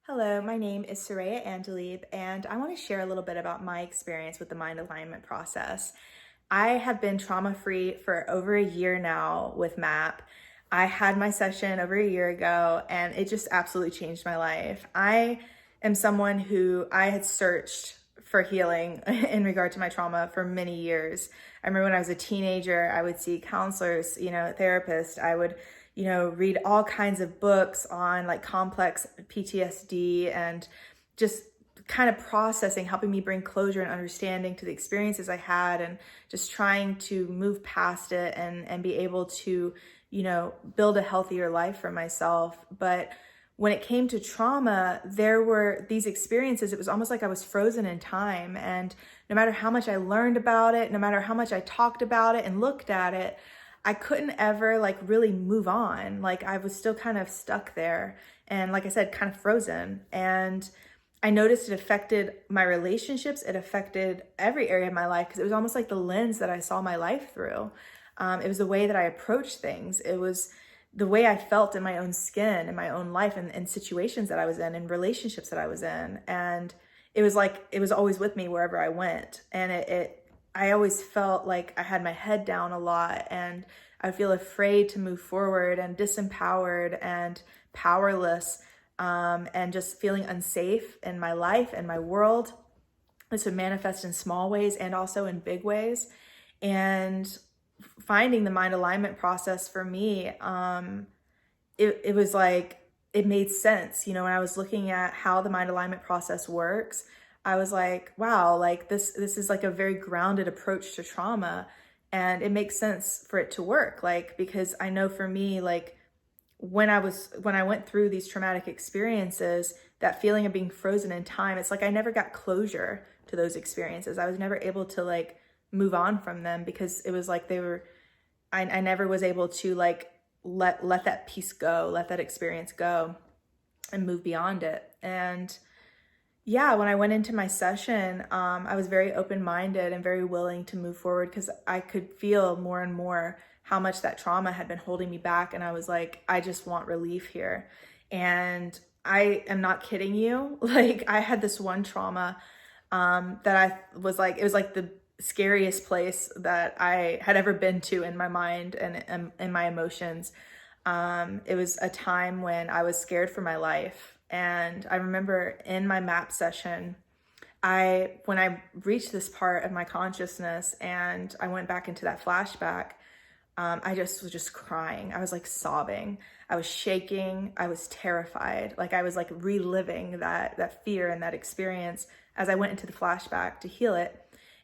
Hello, my name is Soraya and I want to share a little bit about my experience with the mind alignment process. I have been trauma-free for over a year now with MAP. I had my session over a year ago and it just absolutely changed my life. I am someone who I had searched for healing in regard to my trauma for many years. I remember when I was a teenager, I would see counselors, therapists. I would read all kinds of books on like complex PTSD and just kind of processing, helping me bring closure and understanding to the experiences I had and just trying to move past it and be able to, build a healthier life for myself. But when it came to trauma, there were these experiences, it was almost like I was frozen in time. And no matter how much I learned about it, no matter how much I talked about it and looked at it, I couldn't ever like really move on. Like I was still kind of stuck there. And like I said, kind of frozen. And I noticed it affected my relationships. It affected every area of my life because it was almost like the lens that I saw my life through. It was the way that I approached things. It was the way I felt in my own skin, in my own life, and situations that I was in, and relationships that I was in. And it was like, it was always with me wherever I went. And I always felt like I had my head down a lot and I feel afraid to move forward and disempowered and powerless, and just feeling unsafe in my life and my world. This would manifest in small ways and also in big ways. And finding the mind alignment process for me, it was like, it made sense. When I was looking at how the mind alignment process works, I was like, wow, like this is like a very grounded approach to trauma. And it makes sense for it to work. Like, because I know for me, like when I went through these traumatic experiences, that feeling of being frozen in time, it's like I never got closure to those experiences. I was never able to like move on from them because it was like I never was able to like let that piece go, let that experience go and move beyond it. And yeah, when I went into my session, I was very open-minded and very willing to move forward because I could feel more and more how much that trauma had been holding me back. And I was like, I just want relief here. And I am not kidding you. Like I had this one trauma that I was like, it was like the scariest place that I had ever been to in my mind and in my emotions. It was a time when I was scared for my life. And I remember in my MAP session, when I reached this part of my consciousness and I went back into that flashback, I just was just crying. I was like sobbing. I was shaking. I was terrified. Like I was like reliving that fear and that experience as I went into the flashback to heal it.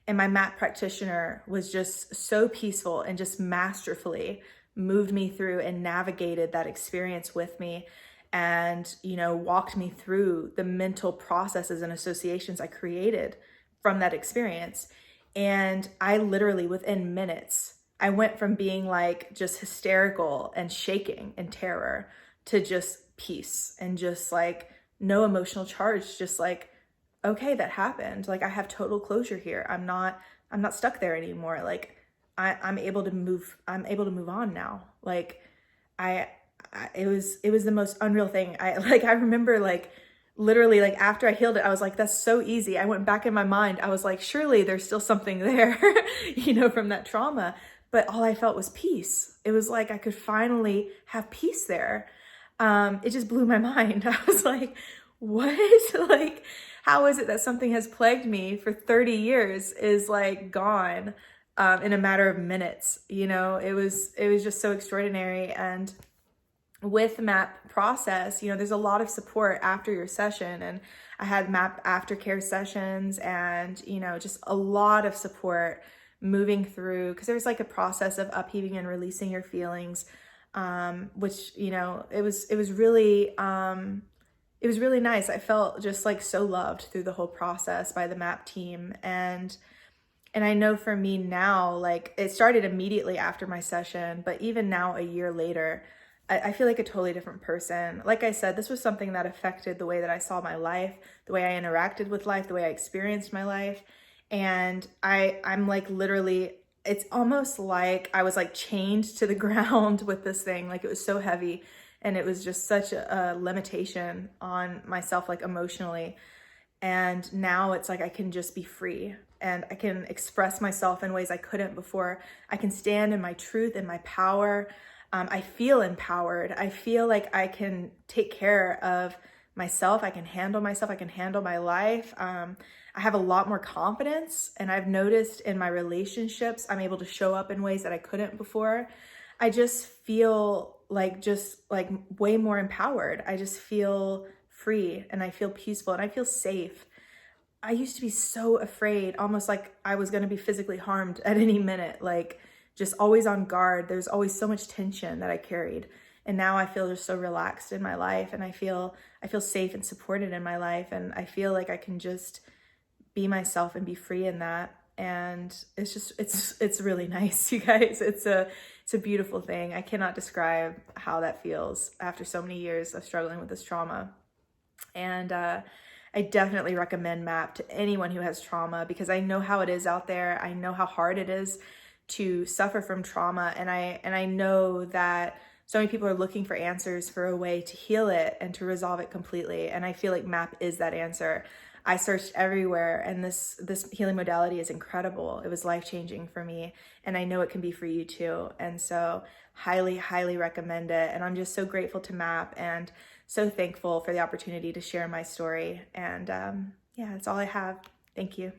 And my MAP practitioner was just so peaceful and just masterfully moved me through and navigated that experience with me and, walked me through the mental processes and associations I created from that experience. And I literally, within minutes, I went from being like just hysterical and shaking in terror to just peace and just like no emotional charge, just like, okay, that happened. Like I have total closure here. I'm not stuck there anymore. Like I'm able to move on now. Like it was the most unreal thing. I remember like literally like after I healed it, I was like, that's so easy. I went back in my mind. I was like, surely there's still something there, from that trauma. But all I felt was peace. It was like I could finally have peace there. It just blew my mind. I was like, what? Like, how is it that something has plagued me for 30 years is like gone in a matter of minutes? It was just so extraordinary. And with MAP process, there's a lot of support after your session. And I had MAP aftercare sessions and, just a lot of support moving through, because there's like a process of upheaving and releasing your feelings, which, it was really nice. I felt just like so loved through the whole process by the MAP team. And I know for me now, like it started immediately after my session, but even now a year later, I feel like a totally different person. Like I said, this was something that affected the way that I saw my life, the way I interacted with life, the way I experienced my life. And I'm like literally, it's almost like I was like chained to the ground with this thing. Like it was so heavy. And it was just such a limitation on myself, like emotionally. And now it's like I can just be free and I can express myself in ways I couldn't before. I can stand in my truth and my power. I feel empowered. I feel like I can take care of myself. I can handle myself. I can handle my life. I have a lot more confidence, and I've noticed in my relationships, I'm able to show up in ways that I couldn't before. I just feel like way more empowered. I just feel free and I feel peaceful and I feel safe. I used to be so afraid, almost like I was going to be physically harmed at any minute, like just always on guard. There's always so much tension that I carried. And now I feel just so relaxed in my life, and I feel safe and supported in my life, and I feel like I can just be myself and be free in that. And it's just it's really nice, you guys. It's a beautiful thing. I cannot describe how that feels after so many years of struggling with this trauma. And I definitely recommend MAP to anyone who has trauma, because I know how it is out there. I know how hard it is to suffer from trauma, and I know that so many people are looking for answers, for a way to heal it and to resolve it completely. And I feel like MAP is that answer. I searched everywhere, and this healing modality is incredible. It was life-changing for me, and I know it can be for you too. And so highly recommend it. And I'm just so grateful to MAP and so thankful for the opportunity to share my story. And yeah, that's all I have. Thank you.